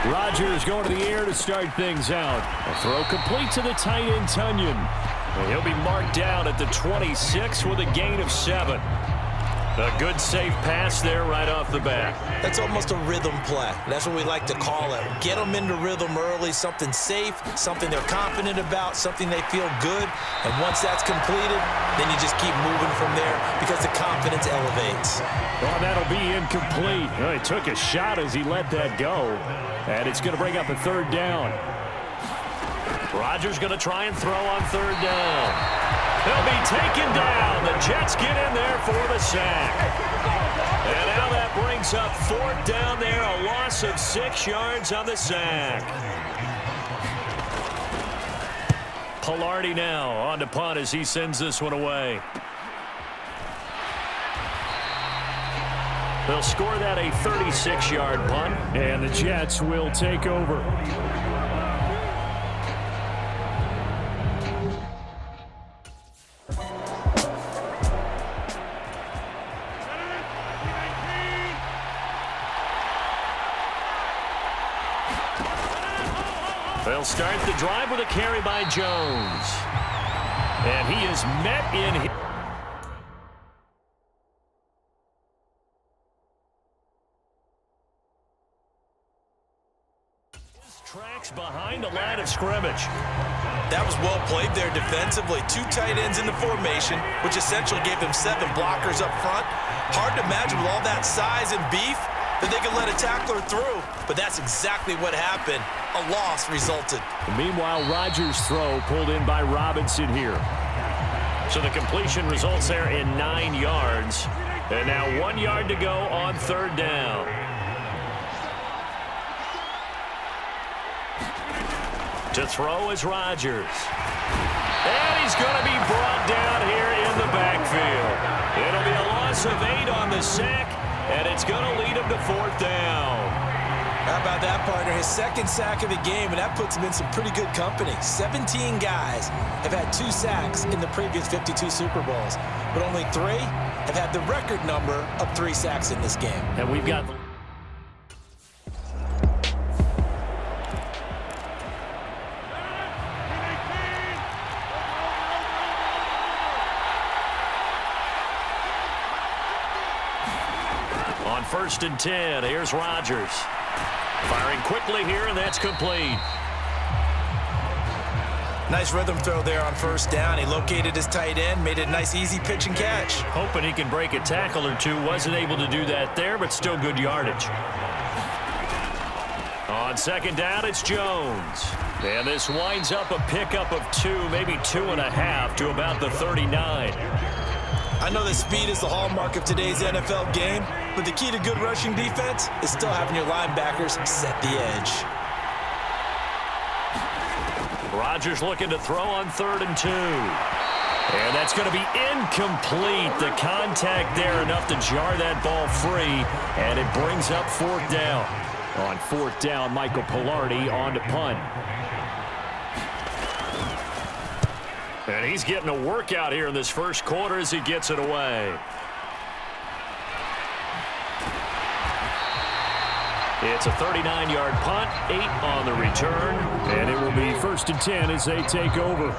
Rodgers going to the air to start things out. A throw complete to the tight end, Tunyon. And he'll be marked down at the 26 with a gain of 7. A good safe pass there right off the bat. That's almost a rhythm play. That's what we like to call it. Get them into rhythm early, something safe, something they're confident about, something they feel good. And once that's completed, then you just keep moving from there because the confidence elevates. Well, that'll be incomplete. Well, he took a shot as he let that go. And it's going to bring up a third down. Rodgers going to try and throw on third down. He'll be taken down. The Jets get in there for the sack. And now that brings up fourth down there, a loss of 6 yards on the sack. Pilardi now on to punt as he sends this one away. They'll score that a 36-yard punt, and the Jets will take over. They'll start the drive with a carry by Jones. And he is met in his tracks behind the line of scrimmage. That was well played there defensively. 2 tight ends in the formation, which essentially gave them 7 blockers up front. Hard to imagine with all that size and beef that they could let a tackler through, but that's exactly what happened. A loss resulted. Meanwhile, Rodgers' throw pulled in by Robinson here. So the completion results there in 9 yards. And now 1 yard to go on third down. To throw is Rodgers. And he's going to be brought down here in the backfield. It'll be a loss of 8 on the sack, and it's going to lead him to fourth down. How about that, partner? His second sack of the game, and that puts him in some pretty good company. 17 guys have had 2 sacks in the previous 52 Super Bowls, but only 3 have had the record number of 3 sacks in this game. And we've got on 1st and 10. Here's Rodgers. Firing quickly here, and that's complete. Nice rhythm throw there on 1st down. He located his tight end, made it a nice, easy pitch and catch. Hoping he can break a tackle or 2. Wasn't able to do that there, but still good yardage. On 2nd down, it's Jones. And this winds up a pickup of 2, maybe 2.5 to about the 39. I know that speed is the hallmark of today's NFL game, but the key to good rushing defense is still having your linebackers set the edge. Rodgers looking to throw on 3rd and 2. And that's going to be incomplete. The contact there enough to jar that ball free, and it brings up 4th down. On 4th down, Michael Pilardi on to punt. And he's getting a workout here in this first quarter as he gets it away. It's a 39-yard punt, 8 on the return, and it will be 1st and 10 as they take over.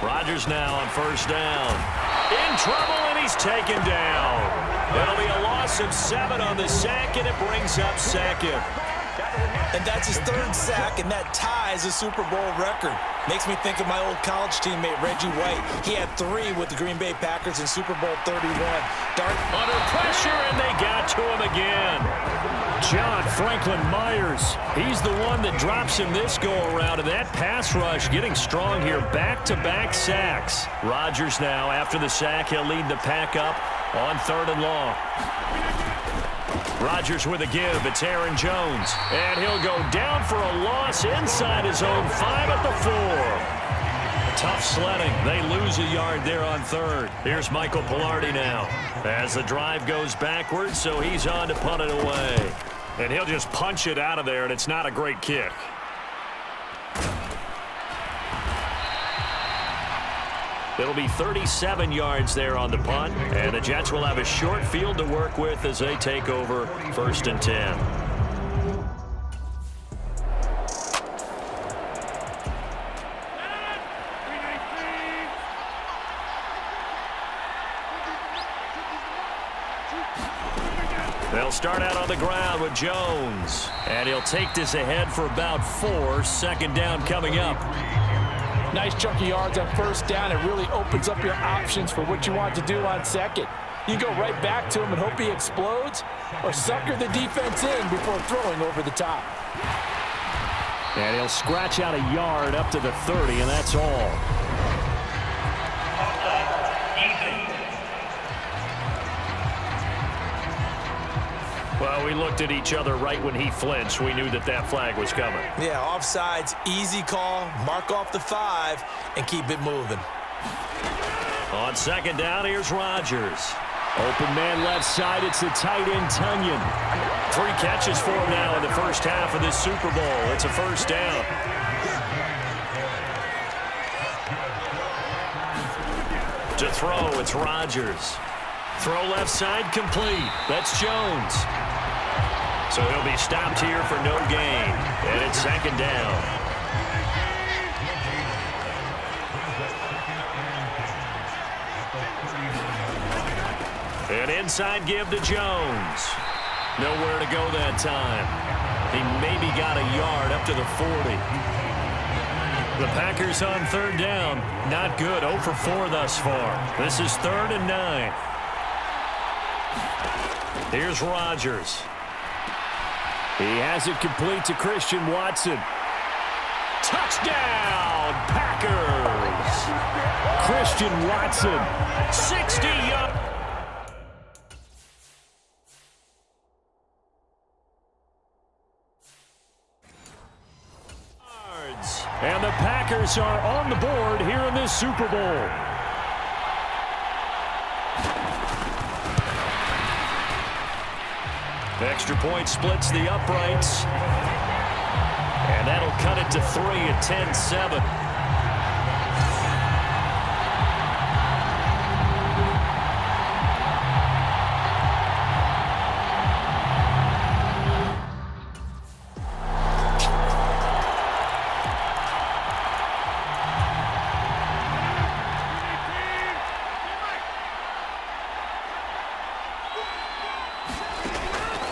Rodgers now on 1st down. In trouble, and he's taken down. That'll be a loss of 7 on the sack, and it brings up 2nd. And that's his 3rd sack, and that ties a Super Bowl record. Makes me think of my old college teammate, Reggie White. He had 3 with the Green Bay Packers in Super Bowl 31. Under pressure, and they got to him again. John Franklin Myers, he's the one that drops him this go-around, and that pass rush getting strong here. Back-to-back sacks. Rodgers now, after the sack, he'll lead the pack up on 3rd and long. Rodgers with a give. It's Aaron Jones. And he'll go down for a loss inside his own 5 at the 4. Tough sledding. They lose a yard there on third. Here's Michael Palardy now as the drive goes backwards, so he's on to punt it away. And he'll just punch it out of there, and it's not a great kick. It'll be 37 yards there on the punt, and the Jets will have a short field to work with as they take over 1st and 10. They'll start out on the ground with Jones, and he'll take this ahead for about 4. 2nd down coming up. Nice chunky yards on 1st down. It really opens up your options for what you want to do on 2nd. You go right back to him and hope he explodes, or sucker the defense in before throwing over the top. And he'll scratch out a yard up to the 30, and that's all. Well, we looked at each other right when he flinched. We knew that that flag was coming. Yeah, offsides, easy call. Mark off the 5 and keep it moving. On 2nd down, here's Rodgers. Open man left side. It's the tight end, Tonyan. 3 catches for him now in the first half of this Super Bowl. It's a 1st down. To throw, it's Rodgers. Throw left side, complete. That's Jones. So he'll be stopped here for no gain. And it's 2nd down. An inside give to Jones. Nowhere to go that time. He maybe got a yard up to the 40. The Packers on 3rd down. Not good. 0 for 4 thus far. This is 3rd and 9. Here's Rodgers. He has it complete to Christian Watson. Touchdown, Packers! Christian Watson, 60 yards. And the Packers are on the board here in this Super Bowl. Extra point splits the uprights. And that'll cut it to 3 at 10-7.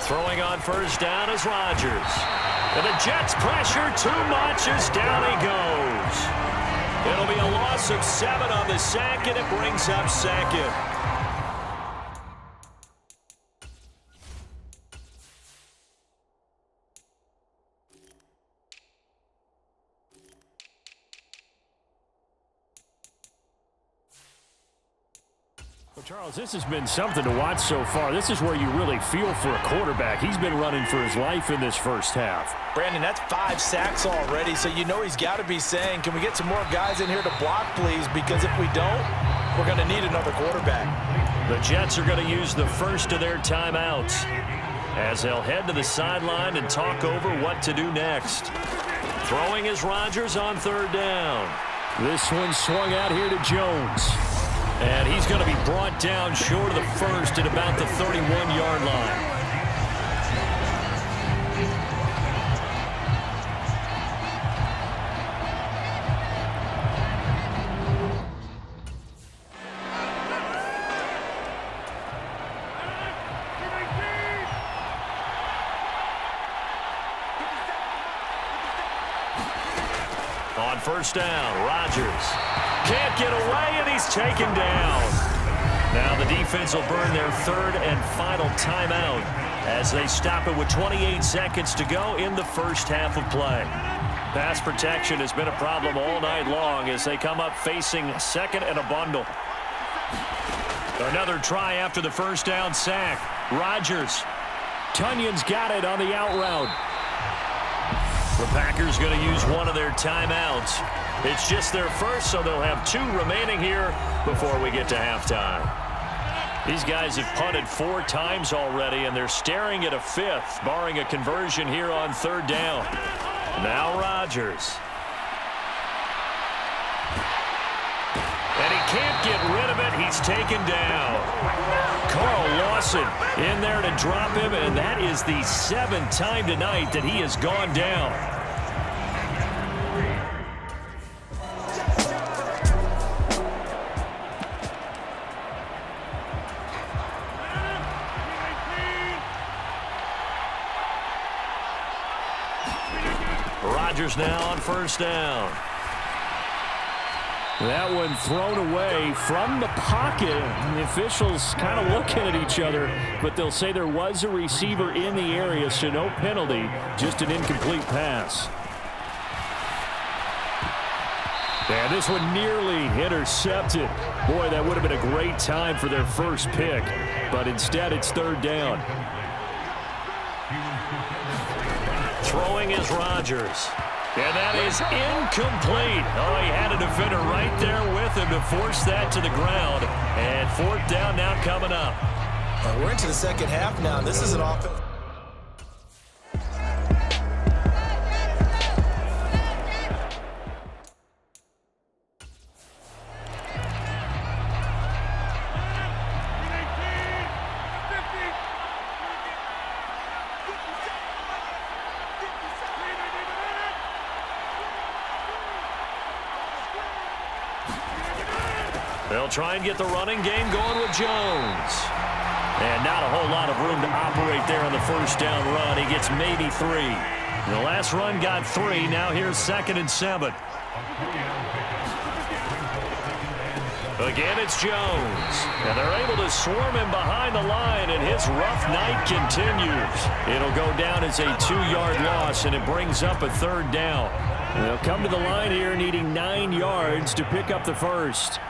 Throwing on 1st down is Rodgers. And the Jets pressure too much as down he goes. It'll be a loss of 7 on the sack, and it brings up 2nd. Well, Charles, this has been something to watch so far. This is where you really feel for a quarterback. He's been running for his life in this first half. Brandon, that's 5 sacks already, so you know he's got to be saying, can we get some more guys in here to block, please? Because if we don't, we're going to need another quarterback. The Jets are going to use the first of their timeouts as they'll head to the sideline and talk over what to do next. Throwing is Rodgers on 3rd down. This one swung out here to Jones. And he's going to be brought down short of the 1st at about the 31-yard line. On 1st down, Rodgers can't get away, and he's taken down. Now the defense will burn their 3rd and final timeout as they stop it with 28 seconds to go in the first half of play. Pass protection has been a problem all night long as they come up facing 2nd and a bundle. Another try after the 1st down sack. Rodgers. Tonyan's got it on the out route. The Packers going to use one of their timeouts. It's just their first, so they'll have 2 remaining here before we get to halftime. These guys have punted 4 times already, and they're staring at a 5th, barring a conversion here on 3rd down. Now Rodgers. And he can't get rid of it. He's taken down. Carl Lawson in there to drop him, and that is the 7th time tonight that he has gone down. Rodgers now on 1st down. That one thrown away from the pocket. The officials kind of looking at each other, but they'll say there was a receiver in the area, so no penalty, just an incomplete pass. And this one nearly intercepted. Boy, that would have been a great time for their first pick, but instead it's 3rd down. Throwing is Rodgers. And that is incomplete. Oh, he had a defender right there with him to force that to the ground. And 4th down now coming up. We're into the second half now. This is an offense. They'll try and get the running game going with Jones. And not a whole lot of room to operate there on the 1st down run. He gets maybe 3. The last run got 3. Now here's 2nd and 7. Again, it's Jones. And they're able to swarm him behind the line, and his rough night continues. It'll go down as a 2-yard loss, and it brings up a 3rd down. They'll come to the line here needing 9 yards to pick up the first.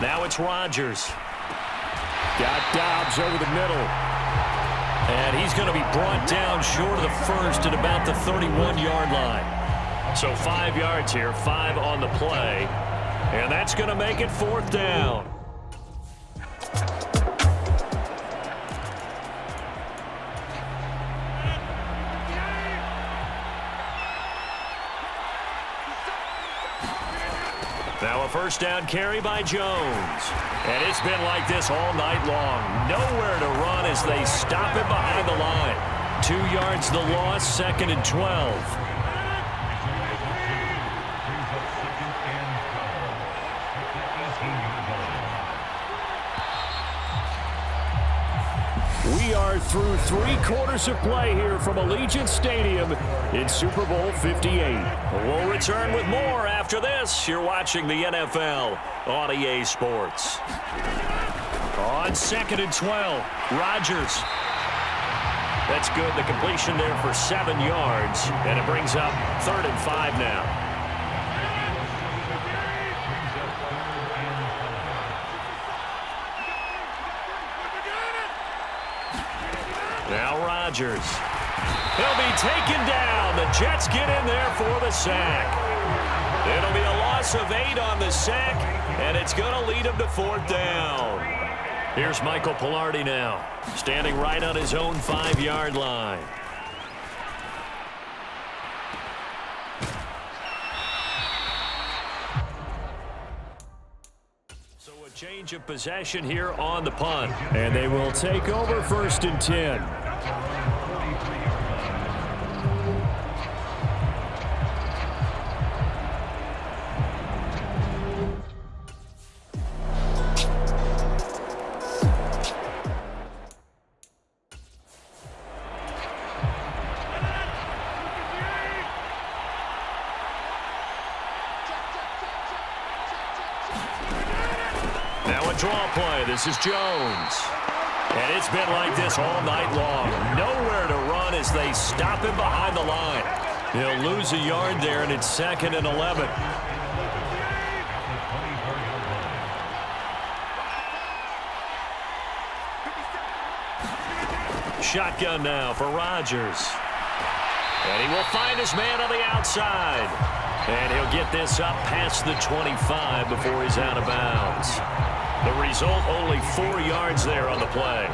Now it's Rodgers. Got Dobbs over the middle. And he's going to be brought down short of the first at about the 31-yard line. So 5 yards here, 5 on the play. And that's going to make it 4th down. Now a 1st down carry by Jones. And it's been like this all night long. Nowhere to run as they stop him behind the line. 2 yards the loss, 2nd and 12. We are through 3 quarters of play here from Allegiant Stadium in Super Bowl 58. We'll return with more after this. You're watching the NFL on EA Sports. On 2nd and 12, Rodgers. That's good. The completion there for 7 yards, and it brings up 3rd and 5 now. Now Rodgers. He'll be taken down. The Jets get in there for the sack. It'll be a loss of 8 on the sack, and it's going to lead him to 4th down. Here's Michael Palardy now, standing right on his own 5-yard line. So a change of possession here on the punt. And they will take over 1st and 10. Draw play. This is Jones. And it's been like this all night long. Nowhere to run as they stop him behind the line. He'll lose a yard there, and it's 2nd and 11. Shotgun now for Rodgers. And he will find his man on the outside. And he'll get this up past the 25 before he's out of bounds. The result, only 4 yards there on the play.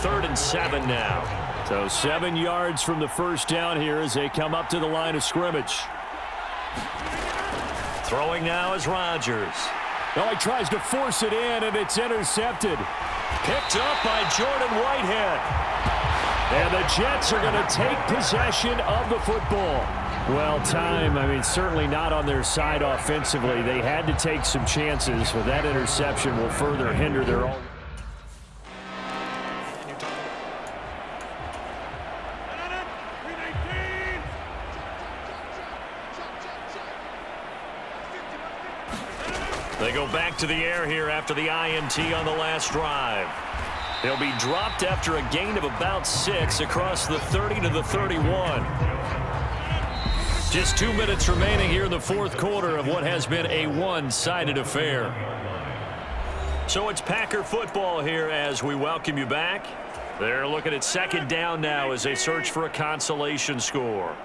3rd and 7 now. So 7 yards from the first down here as they come up to the line of scrimmage. Throwing now is Rodgers. Well, he tries to force it in, and it's intercepted. Picked up by Jordan Whitehead. And the Jets are going to take possession of the football. Well, certainly not on their side offensively. They had to take some chances, but that interception will further hinder their own. They go back to the air here after the INT on the last drive. They'll be dropped after a gain of about 6 across the 30 to the 31. Just 2 minutes remaining here in the fourth quarter of what has been a one-sided affair. So it's Packer football here as we welcome you back. They're looking at 2nd down now as they search for a consolation score.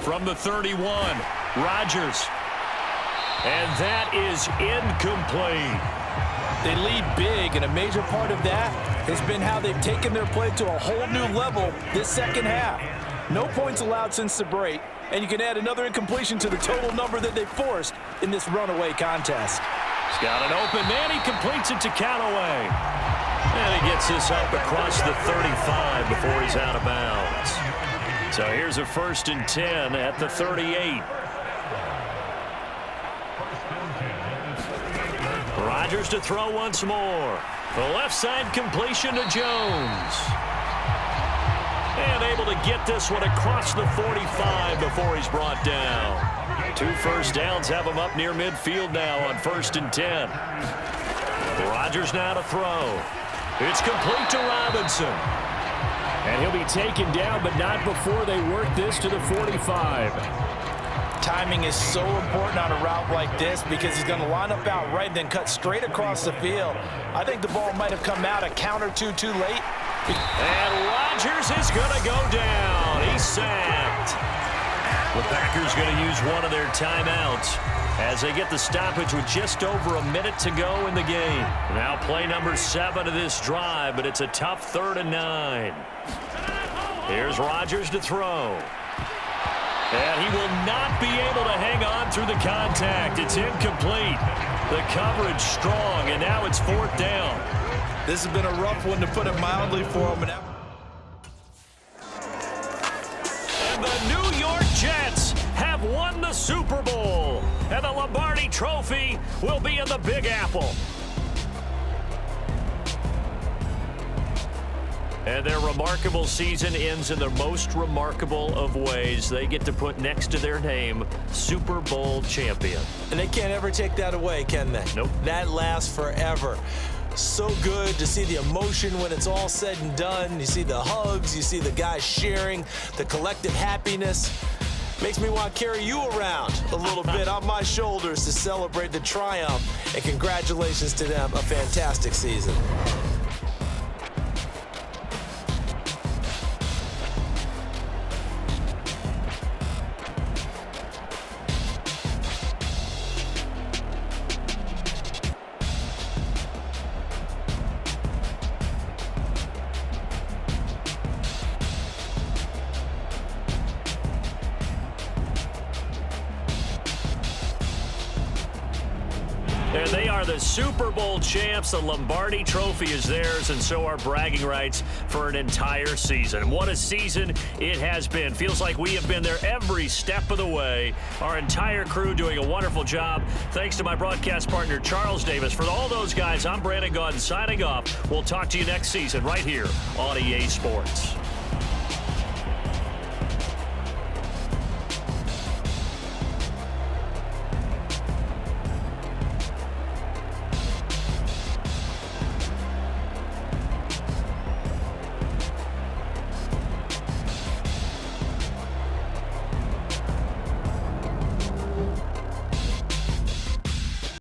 From the 31, Rodgers. And that is incomplete. They lead big, and a major part of that has been how they've taken their play to a whole new level this second half. No points allowed since the break, and you can add another incompletion to the total number that they forced in this runaway contest. He's got an open man. He completes it to Callaway. And he gets this up across the 35 before he's out of bounds. So here's a 1st and 10 at the 38. Rodgers to throw once more. The left side completion to Jones. And able to get this one across the 45 before he's brought down. 2 first downs have him up near midfield now on 1st and 10. Rodgers now to throw. It's complete to Robinson. And he'll be taken down, but not before they work this to the 45. Timing is so important on a route like this because he's going to line up out right and then cut straight across the field. I think the ball might have come out a count or two too late. And Rodgers is going to go down. He's sacked. The Packers going to use one of their timeouts as they get the stoppage with just over a minute to go in the game. Now play number 7 of this drive, but it's a tough 3rd and 9. Here's Rodgers to throw. And he will not be able to hang on through the contact. It's incomplete. The coverage strong, and now it's 4th down. This has been a rough one, to put it mildly, for him. And the New York Jets have won the Super Bowl. And the Lombardi Trophy will be in the Big Apple. And their remarkable season ends in the most remarkable of ways. They get to put next to their name, Super Bowl champion. And they can't ever take that away, can they? Nope. That lasts forever. So good to see the emotion when it's all said and done. You see the hugs, you see the guys sharing, the collective happiness. Makes me want to carry you around a little bit on my shoulders to celebrate the triumph. And congratulations to them, a fantastic season. And they are the Super Bowl champs. The Lombardi Trophy is theirs, and so are bragging rights for an entire season. What a season it has been. Feels like we have been there every step of the way. Our entire crew doing a wonderful job. Thanks to my broadcast partner, Charles Davis. For all those guys, I'm Brandon Gaudin signing off. We'll talk to you next season right here on EA Sports.